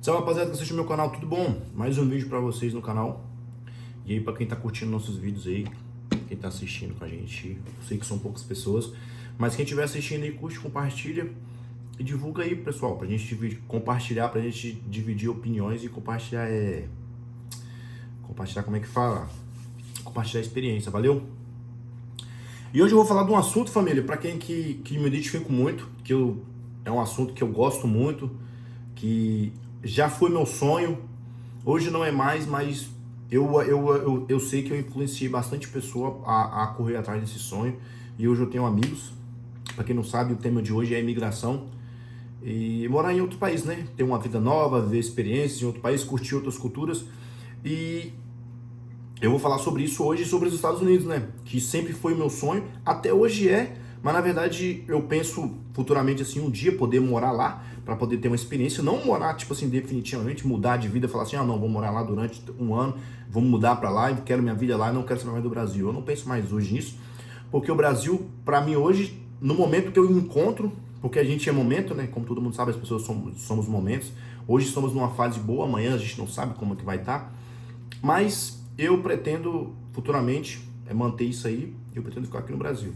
Salve, rapaziada que assiste o meu canal, tudo bom? Mais um vídeo pra vocês no canal. E aí pra quem tá curtindo nossos vídeos aí, quem tá assistindo com a gente, eu sei que são poucas pessoas, mas quem estiver assistindo aí, curte, compartilha e divulga aí, pessoal, pra gente compartilhar, pra gente dividir opiniões e compartilhar, compartilhar, como é que fala? Compartilhar a experiência, valeu? E hoje eu vou falar de um assunto, família, pra quem que me identifico muito, é um assunto que eu gosto muito, que já foi meu sonho, hoje não é mais, mas eu sei que eu influenciei bastante pessoa a correr atrás desse sonho. E hoje eu tenho amigos. Para quem não sabe, o tema de hoje é imigração e morar em outro país, né? Ter uma vida nova, ver experiências em outro país, curtir outras culturas. E eu vou falar sobre isso hoje, sobre os Estados Unidos, né? Que sempre foi meu sonho, até hoje mas na verdade eu penso futuramente assim, um dia poder morar lá, para poder ter uma experiência, não morar tipo assim definitivamente, mudar de vida, falar assim, não, vou morar lá durante um ano, vou mudar para lá e quero minha vida lá, não quero saber mais do Brasil. Eu não penso mais hoje nisso, porque o Brasil, para mim hoje, no momento que eu encontro, porque a gente é momento, né? Como todo mundo sabe, as pessoas somos momentos. Hoje estamos numa fase boa, amanhã a gente não sabe como é que vai estar, mas eu pretendo futuramente manter isso aí, eu pretendo ficar aqui no Brasil.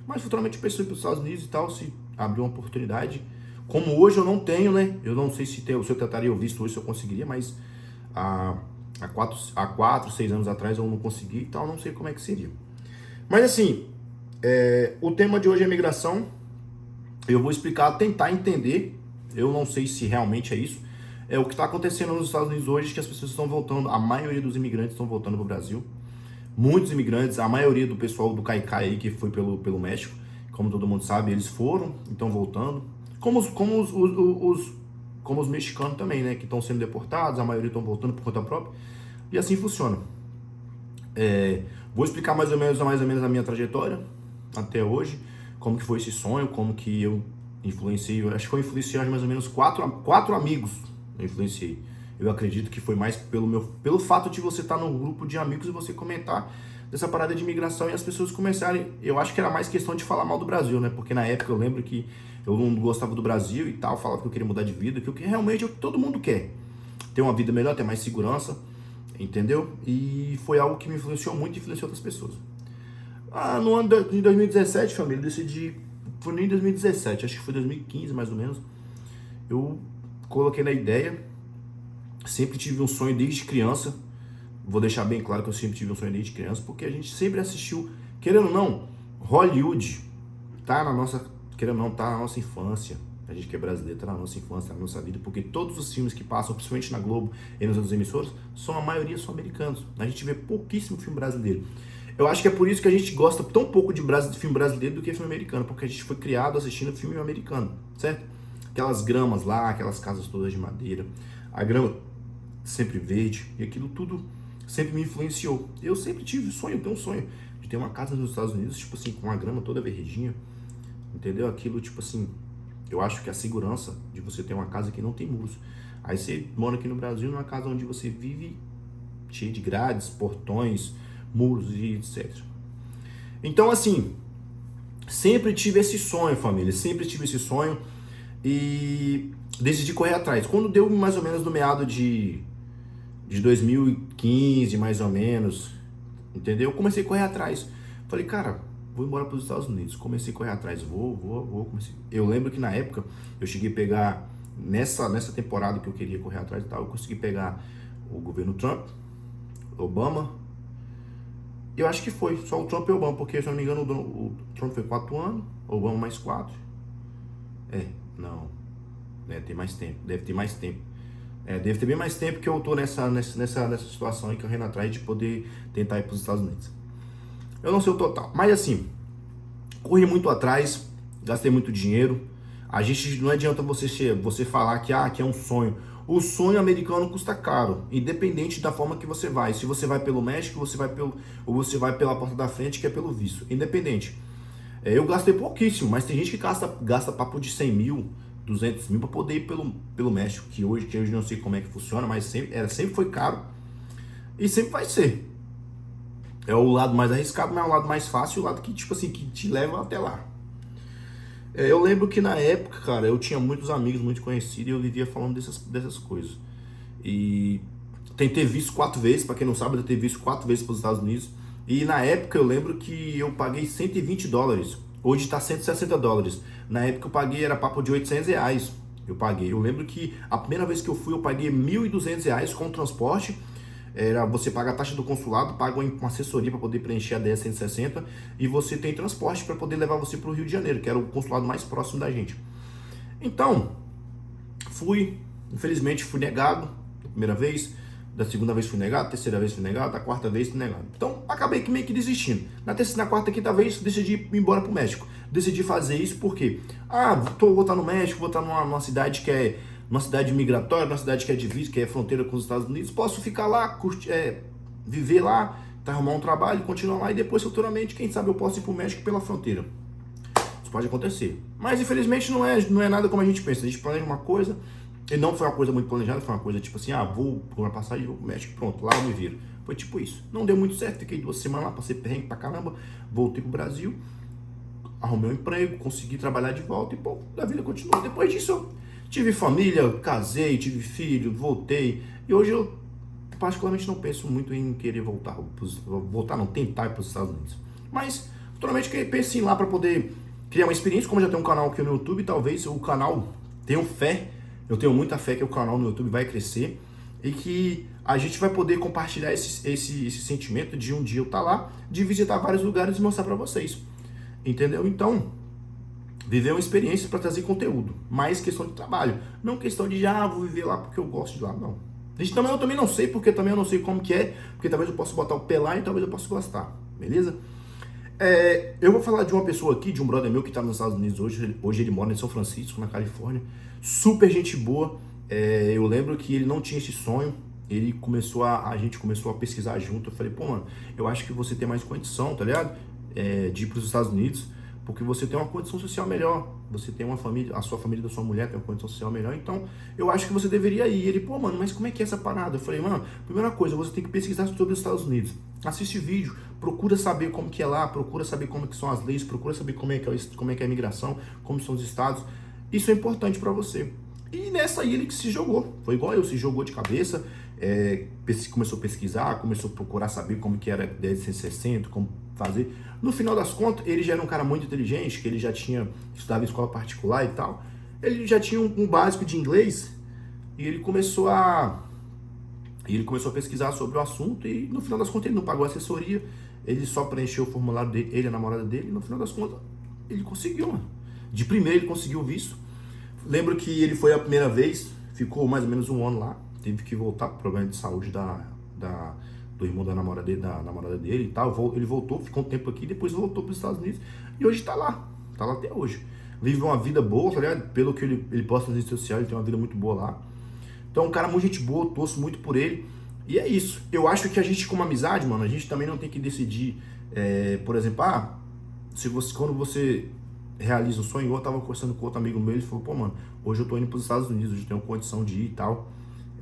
Mas futuramente eu penso ir para os Estados Unidos e tal, se abrir uma oportunidade. Como hoje eu não tenho, né? Eu não sei se eu tentaria o visto hoje, se eu conseguiria, mas há 4, 6 anos atrás eu não consegui e tal, não sei como é que seria. Mas assim, o tema de hoje é imigração. Eu vou explicar, tentar entender. Eu não sei se realmente é isso. O que está acontecendo nos Estados Unidos hoje é que as pessoas estão voltando, a maioria dos imigrantes estão voltando para o Brasil. Muitos imigrantes, a maioria do pessoal do Caicai aí, que foi pelo México, como todo mundo sabe, eles foram, estão voltando. Como os mexicanos também, né, que estão sendo deportados, a maioria estão voltando por conta própria. E assim funciona. Vou explicar mais ou menos a minha trajetória até hoje, como que foi esse sonho, como que eu influenciei. Acho que eu influenciei mais ou menos quatro amigos. Eu influenciei. Eu acredito que foi mais pelo fato de você estar num grupo de amigos e você comentar dessa parada de imigração e as pessoas começarem. Eu acho que era mais questão de falar mal do Brasil, né? Porque na época eu lembro que eu não gostava do Brasil e tal, falava que eu queria mudar de vida, que realmente é o que todo mundo quer. Ter uma vida melhor, ter mais segurança, entendeu? E foi algo que me influenciou muito e influenciou outras pessoas. No ano de 2017, família, eu decidi. Foi nem 2017, acho que foi 2015 mais ou menos. Eu coloquei na ideia. Sempre tive um sonho desde criança. Vou deixar bem claro que eu sempre tive um sonho desde criança, porque a gente sempre assistiu, querendo ou não, Hollywood tá na nossa, querendo ou não, tá na nossa infância. A gente que é brasileiro, tá na nossa infância, tá na nossa vida, porque todos os filmes que passam, principalmente na Globo e nas outras emissoras, a maioria são americanos. A gente vê pouquíssimo filme brasileiro. Eu acho que é por isso que a gente gosta tão pouco de filme brasileiro do que filme americano, porque a gente foi criado assistindo filme americano, certo? Aquelas gramas lá, aquelas casas todas de madeira, a grama sempre verde, e aquilo tudo sempre me influenciou. Eu sempre tive sonho, eu tenho um sonho de ter uma casa nos Estados Unidos, tipo assim, com a grama toda verdinha, entendeu? Aquilo, tipo assim, eu acho que a segurança de você ter uma casa que não tem muros. Aí você mora aqui no Brasil, numa casa onde você vive cheio de grades, portões, muros e etc. Então, assim, sempre tive esse sonho, família, sempre tive esse sonho e decidi correr atrás. Quando deu mais ou menos no meado de 2015, mais ou menos, entendeu? Eu comecei a correr atrás. Falei, cara, vou embora para os Estados Unidos. Comecei a correr atrás, vou. Eu lembro que na época eu cheguei a pegar, nessa temporada que eu queria correr atrás e tal, eu consegui pegar o governo Trump, Obama. Eu acho que foi só o Trump e o Obama, porque se eu não me engano o Trump foi 4 anos, o Obama mais 4. Não. Tem mais tempo, deve ter mais tempo. Deve ter bem mais tempo que eu tô nessa situação aí, correndo atrás de poder tentar ir para os Estados Unidos. Eu não sei o total, mas assim, corri muito atrás, gastei muito dinheiro. A gente, não adianta você falar que é um sonho. O sonho americano custa caro, independente da forma que você vai. Se você vai pelo México, ou você vai pela porta da frente, que é pelo visto. Independente. Eu gastei pouquíssimo, mas tem gente que gasta papo de 100 mil, 200 mil para poder ir pelo México, que hoje não sei como é que funciona, mas sempre foi caro e sempre vai ser. É o lado mais arriscado, mas é o lado mais fácil, o lado que, tipo assim, que te leva até lá. Eu lembro que na época, cara, eu tinha muitos amigos, muito conhecidos, e eu vivia falando dessas coisas. E tentei visto 4 vezes, para quem não sabe, eu tentei visto 4 vezes para os Estados Unidos. E na época eu lembro que eu paguei US$ 120. Hoje está US$ 160. Na época eu paguei, era papo de R$ 800. Eu paguei. Eu lembro que a primeira vez que eu fui, eu paguei R$ 1.200 com transporte. Era, você paga a taxa do consulado, paga uma assessoria para poder preencher a 10.160 e você tem transporte para poder levar você para o Rio de Janeiro, que era o consulado mais próximo da gente. Então, fui, infelizmente fui negado da primeira vez, da segunda vez fui negado, da terceira vez fui negado, da quarta vez fui negado. Então, acabei meio que desistindo. Na terceira, na quarta, quinta vez, decidi ir embora pro México. Decidi fazer isso porque, vou estar no México, vou estar numa cidade que é uma cidade migratória, uma cidade que é divisa, que é fronteira com os Estados Unidos, posso ficar lá, curtir, viver lá, arrumar um trabalho, continuar lá e depois futuramente, quem sabe eu posso ir pro México pela fronteira. Isso pode acontecer. Mas infelizmente não é nada como a gente pensa. A gente planeja uma coisa, e não foi uma coisa muito planejada, foi uma coisa tipo assim, vou comprar passagem, vou pro México, pronto, lá eu me viro. Foi tipo isso. Não deu muito certo, fiquei 2 semanas lá, passei perrengue pra caramba, voltei pro Brasil, arrumei um emprego, consegui trabalhar de volta e pô, a vida continuou. Depois disso eu tive família, casei, tive filho, voltei. E hoje eu particularmente não penso muito em querer voltar, tentar ir para os Estados Unidos. Mas futuramente penso em ir lá para poder criar uma experiência, como eu já tenho um canal aqui no YouTube, talvez o canal, eu tenho muita fé que o canal no YouTube vai crescer e que a gente vai poder compartilhar esse sentimento de um dia eu estar lá, de visitar vários lugares e mostrar para vocês. Entendeu? Então, viver uma experiência para trazer conteúdo, mais questão de trabalho, não questão de vou viver lá porque eu gosto de lá, não. Eu também não sei, porque também eu não sei como que é, porque talvez eu possa botar o pé lá e talvez eu possa gostar, beleza? Eu vou falar de uma pessoa aqui, de um brother meu que está nos Estados Unidos hoje ele mora em São Francisco, na Califórnia, super gente boa. Eu lembro que ele não tinha esse sonho, a gente começou a pesquisar junto. Eu falei, pô, mano, eu acho que você tem mais condição, tá ligado? De ir para os Estados Unidos, porque você tem uma condição social melhor, você tem uma família, a sua família da sua mulher tem uma condição social melhor, então eu acho que você deveria ir. Ele, pô, mano, mas como é que é essa parada? Eu falei, mano, primeira coisa, você tem que pesquisar sobre os Estados Unidos, assiste vídeo, procura saber como que é lá, procura saber como que são as leis, procura saber como é que é a imigração, como são os estados, isso é importante para você. E nessa aí ele que se jogou, foi igual eu, se jogou de cabeça, começou a pesquisar, começou a procurar saber como que era 10.160, como fazer. No final das contas, ele já era um cara muito inteligente, que ele já tinha estudado em escola particular e tal. Ele já tinha um básico de inglês e ele começou a pesquisar sobre o assunto e no final das contas ele não pagou assessoria, ele só preencheu o formulário dele, ele e a namorada dele, e no final das contas ele conseguiu, mano. De primeiro ele conseguiu o visto. Lembro que ele foi a primeira vez, ficou mais ou menos 1 ano lá, teve que voltar por problema de saúde do irmão da namorada dele e tal. Ele voltou, ficou um tempo aqui, depois voltou para os Estados Unidos e hoje tá lá até hoje. Vive uma vida boa, tá ligado? Pelo que ele posta nas redes sociais, ele tem uma vida muito boa lá. Então, um cara muito gente boa, eu torço muito por ele. E é isso. Eu acho que a gente, como amizade, mano, a gente também não tem que decidir, por exemplo, quando você realiza um sonho, igual eu tava conversando com outro amigo meu, ele falou, pô, mano, hoje eu tô indo para os Estados Unidos, hoje eu tenho condição de ir e tal.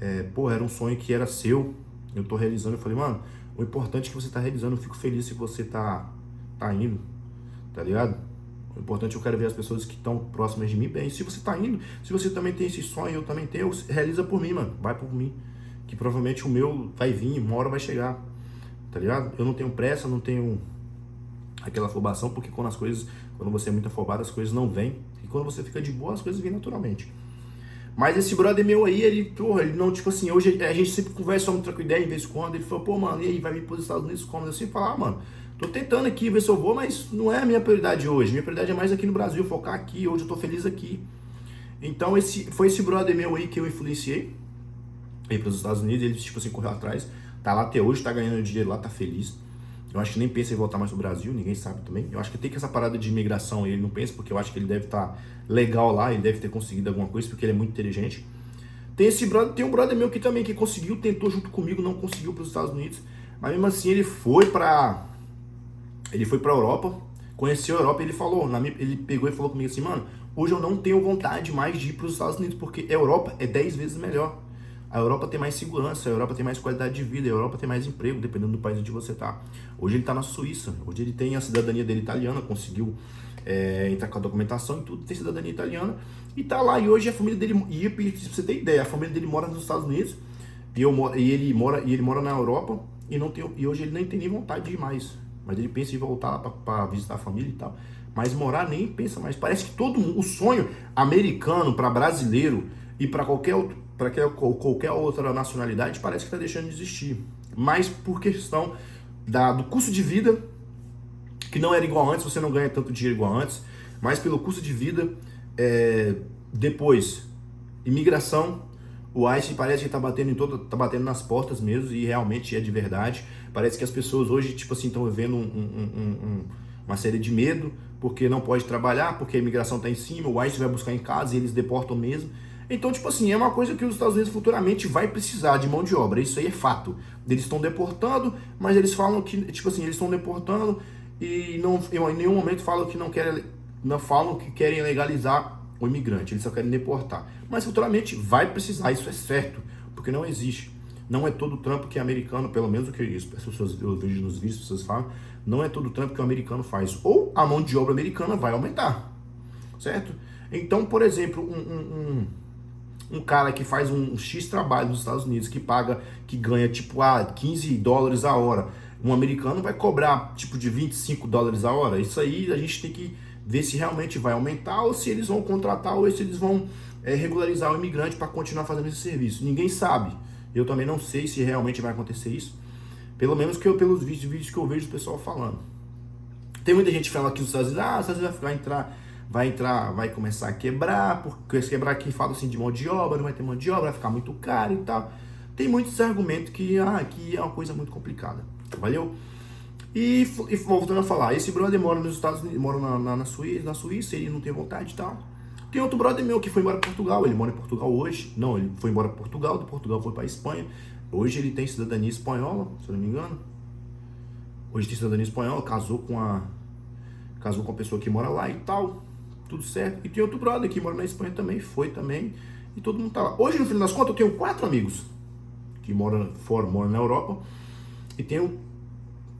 Era um sonho que era seu, eu tô realizando. Eu falei, mano, o importante é que você tá realizando, eu fico feliz se você tá indo, tá ligado? O importante, eu quero ver as pessoas que estão próximas de mim bem. Se você tá indo, se você também tem esse sonho, eu também tenho, realiza por mim, mano, vai por mim, que provavelmente o meu vai vir, uma hora vai chegar, tá ligado? Eu não tenho pressa, não tenho aquela afobação, porque quando você é muito afobado, as coisas não vêm, e quando você fica de boa, as coisas vêm naturalmente. Mas esse brother meu aí, ele não, tipo assim, hoje a gente sempre conversa, vamos trocar ideia de vez em quando. Ele falou, pô, mano, e aí, vai vir para os Estados Unidos como? Eu sempre falo, mano, tô tentando aqui ver se eu vou, mas não é a minha prioridade hoje. Minha prioridade é mais aqui no Brasil, focar aqui, hoje eu tô feliz aqui. Então, foi esse brother meu aí que eu influenciei ir para os Estados Unidos. Ele, tipo assim, correu atrás, tá lá até hoje, tá ganhando dinheiro lá, tá feliz. Eu acho que nem pensa em voltar mais pro Brasil, ninguém sabe também. Eu acho que tem que essa parada de imigração ele não pensa, porque eu acho que ele deve estar legal lá, ele deve ter conseguido alguma coisa, porque ele é muito inteligente. Tem um brother meu que também que conseguiu, tentou junto comigo, não conseguiu para os Estados Unidos, mas mesmo assim ele foi pra Europa, conheceu a Europa e ele pegou e falou comigo assim, mano, hoje eu não tenho vontade mais de ir para os Estados Unidos, porque a Europa é 10 vezes melhor. A Europa tem mais segurança, a Europa tem mais qualidade de vida, a Europa tem mais emprego, dependendo do país onde você tá. Hoje ele tá na Suíça, hoje ele tem a cidadania dele italiana, conseguiu entrar com a documentação e tudo, tem cidadania italiana, e tá lá, e hoje a família dele, pra você ter ideia, a família dele mora nos Estados Unidos, e ele mora na Europa e hoje ele nem tem nem vontade de ir mais. Mas ele pensa em voltar lá para visitar a família e tal. Mas morar nem pensa mais. Parece que todo mundo, o sonho americano para brasileiro e para qualquer outra nacionalidade parece que está deixando de existir. Mas por questão do custo de vida, que não era igual antes, você não ganha tanto dinheiro igual antes, mas pelo custo de vida, depois, imigração, o ICE parece que tá batendo nas portas mesmo, e realmente é de verdade. Parece que as pessoas hoje, tipo assim, estão vivendo uma série de medo, porque não pode trabalhar, porque a imigração tá em cima, o ICE vai buscar em casa e eles deportam mesmo. Então, tipo assim, é uma coisa que os Estados Unidos futuramente vai precisar de mão de obra, isso aí é fato. Eles estão deportando, mas eles falam que, tipo assim, eles estão deportando e não, em nenhum momento falam que não falam que querem legalizar o imigrante, eles só querem deportar. Mas futuramente vai precisar, isso é certo, porque não existe. Não é todo o trampo que é americano, pelo menos o que eu vejo nos vídeos, as pessoas falam, não é todo o trampo que o americano faz. Ou a mão de obra americana vai aumentar, certo? Então, por exemplo, um cara que faz um X trabalho nos Estados Unidos, que ganha tipo $15 a hora, um americano vai cobrar tipo de $25 a hora. Isso aí a gente tem que ver se realmente vai aumentar ou se eles vão contratar ou se eles vão regularizar o imigrante para continuar fazendo esse serviço. Ninguém sabe. Eu também não sei se realmente vai acontecer isso. Pelo menos pelos vídeos que eu vejo o pessoal falando. Tem muita gente falando aqui nos Estados Unidos, os Estados Unidos vai começar a quebrar, porque se quebrar aqui fala assim de mão de obra, não vai ter mão de obra, vai ficar muito caro e tal. Tem muitos argumentos que é uma coisa muito complicada. Valeu? E voltando a falar, esse brother mora nos Estados Unidos, mora na Suíça, ele não tem vontade e tal. Tem outro brother meu que foi embora para Portugal, ele mora em Portugal hoje. Não, ele foi embora para Portugal, de Portugal foi para Espanha. Hoje ele tem cidadania espanhola, se eu não me engano. Hoje tem cidadania espanhola, casou com a pessoa que mora lá e tal. Tudo certo. E tem outro brother que mora na Espanha também, foi também. E todo mundo tá lá. Hoje, no final das contas, eu tenho 4 amigos que moram na Europa. E tenho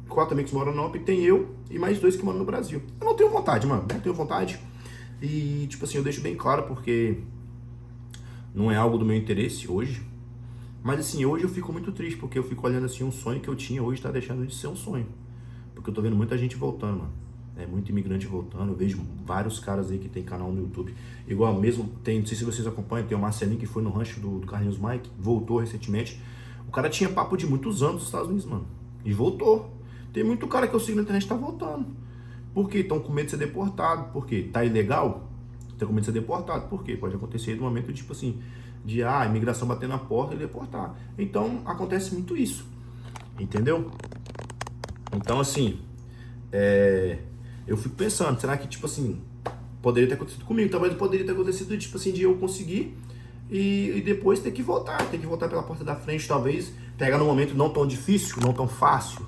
4 amigos que moram na Europa e tem eu e mais 2 que moram no Brasil. Eu não tenho vontade, mano. Não tenho vontade. E, tipo assim, eu deixo bem claro porque não é algo do meu interesse hoje. Mas, assim, hoje eu fico muito triste porque eu fico olhando, assim, um sonho que eu tinha hoje tá deixando de ser um sonho. Porque eu tô vendo muita gente voltando, mano. Muito imigrante voltando. Eu vejo vários caras aí que tem canal no YouTube. Igual mesmo, não sei se vocês acompanham, tem o Marcelinho que foi no rancho do Carlinhos Mike, voltou recentemente. O cara tinha papo de muitos anos nos Estados Unidos, mano. E voltou. Tem muito cara que eu sigo na internet que tá voltando. Por quê? Estão com medo de ser deportado. Por quê? Tá ilegal? Estão com medo de ser deportado. Por quê? Pode acontecer no momento, tipo assim, de a imigração bater na porta e deportar. Então, acontece muito isso. Entendeu? Então, assim, eu fico pensando, será que, tipo assim, poderia ter acontecido comigo? Talvez poderia ter acontecido, tipo assim, de eu conseguir e depois ter que voltar pela porta da frente, talvez pegar num momento não tão difícil, não tão fácil,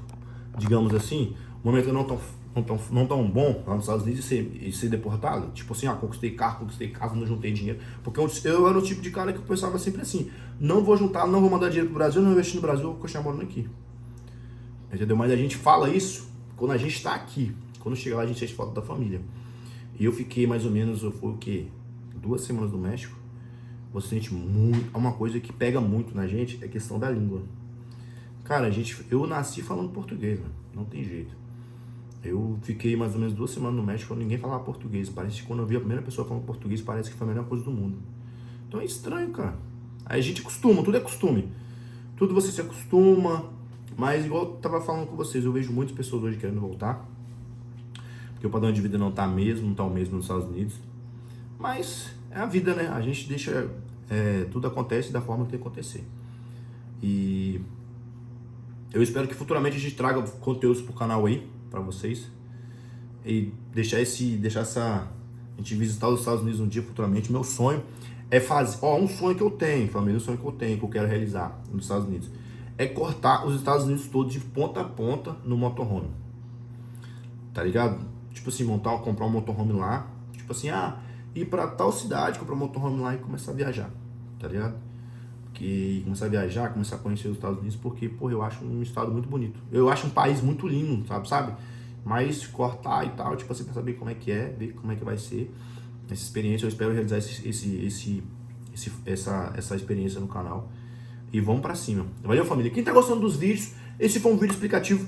digamos assim, um momento não tão bom lá nos Estados Unidos e ser deportado, tipo assim, conquistei carro, conquistei casa, não juntei dinheiro, porque eu era o tipo de cara que eu pensava sempre assim, não vou juntar, não vou mandar dinheiro pro Brasil, não vou investir no Brasil, vou continuar morando aqui, entendeu? Mas a gente fala isso quando a gente tá aqui, quando chega lá a gente sente falta da família. E eu fiquei mais ou menos, foi o quê? 2 semanas no México. Você sente muito. Uma coisa que pega muito na gente é a questão da língua. Cara, eu nasci falando português, mano. Não tem jeito. Eu fiquei mais ou menos 2 semanas no México, ninguém falava português. Parece que quando eu vi a primeira pessoa falando português, parece que foi a melhor coisa do mundo. Então é estranho, cara. Aí a gente acostuma, tudo é costume. Tudo você se acostuma. Mas igual eu tava falando com vocês, eu vejo muitas pessoas hoje querendo voltar. Porque o padrão de vida não tá o mesmo nos Estados Unidos. Mas é a vida, né? A gente deixa... tudo acontece da forma que tem que acontecer. E eu espero que futuramente a gente traga conteúdos pro canal aí, pra vocês. E deixar a gente visitar os Estados Unidos um dia futuramente. Meu sonho é fazer... um sonho que eu tenho, família, um sonho que eu tenho, que eu quero realizar nos Estados Unidos. É cortar os Estados Unidos todos de ponta a ponta no motorhome. Tá ligado? Tipo assim, comprar um motorhome lá. Tipo assim, ir pra tal cidade, comprar um motorhome lá e começar a viajar. Tá ligado? Porque começar a viajar, começar a conhecer os Estados Unidos, porque, pô, eu acho um estado muito bonito. Eu acho um país muito lindo, sabe? Mas cortar e tal, tipo assim, pra saber como é que é, ver como é que vai ser essa experiência. Eu espero realizar essa experiência no canal. e vamos pra cima. Valeu, família? Quem tá gostando dos vídeos, esse foi um vídeo explicativo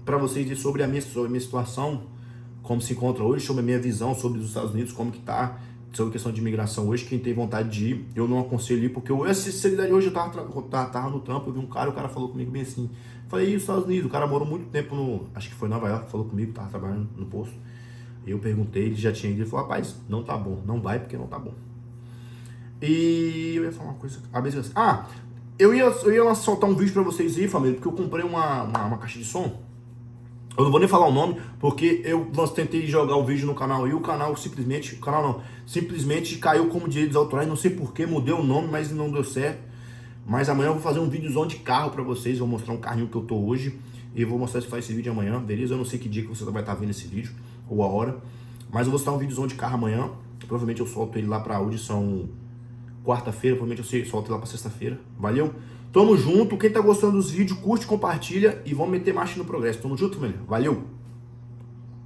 pra vocês sobre a minha situação, como se encontra hoje, sobre a minha visão sobre os Estados Unidos, como que tá, sobre a questão de imigração hoje. Quem tem vontade de ir, eu não aconselho ir, porque essa sinceridade hoje eu tava no trampo, eu vi um cara, o cara falou comigo bem assim, falei, e os Estados Unidos? O cara morou muito tempo acho que foi em Nova York, falou comigo, tava trabalhando no posto. Eu perguntei, ele já tinha ido, ele falou, rapaz, não tá bom, não vai porque não tá bom. E eu ia falar uma coisa, eu ia soltar um vídeo pra vocês aí, família, porque eu comprei uma caixa de som. Eu não vou nem falar o nome, porque eu tentei jogar o vídeo no canal e o canal simplesmente caiu como direitos autorais, não sei porquê, mudei o nome, mas não deu certo. Mas amanhã eu vou fazer um videozão de carro pra vocês, vou mostrar um carrinho que eu tô hoje e vou mostrar se faz esse vídeo amanhã, beleza? Eu não sei que dia que você vai estar vendo esse vídeo, ou a hora, mas eu vou soltar um videozão de carro amanhã, provavelmente eu solto ele lá pra audição quarta-feira, provavelmente eu solto ele lá pra sexta-feira, valeu? Tamo junto, quem tá gostando dos vídeos, curte, compartilha e vamos meter marcha no progresso. Tamo junto, família. Valeu!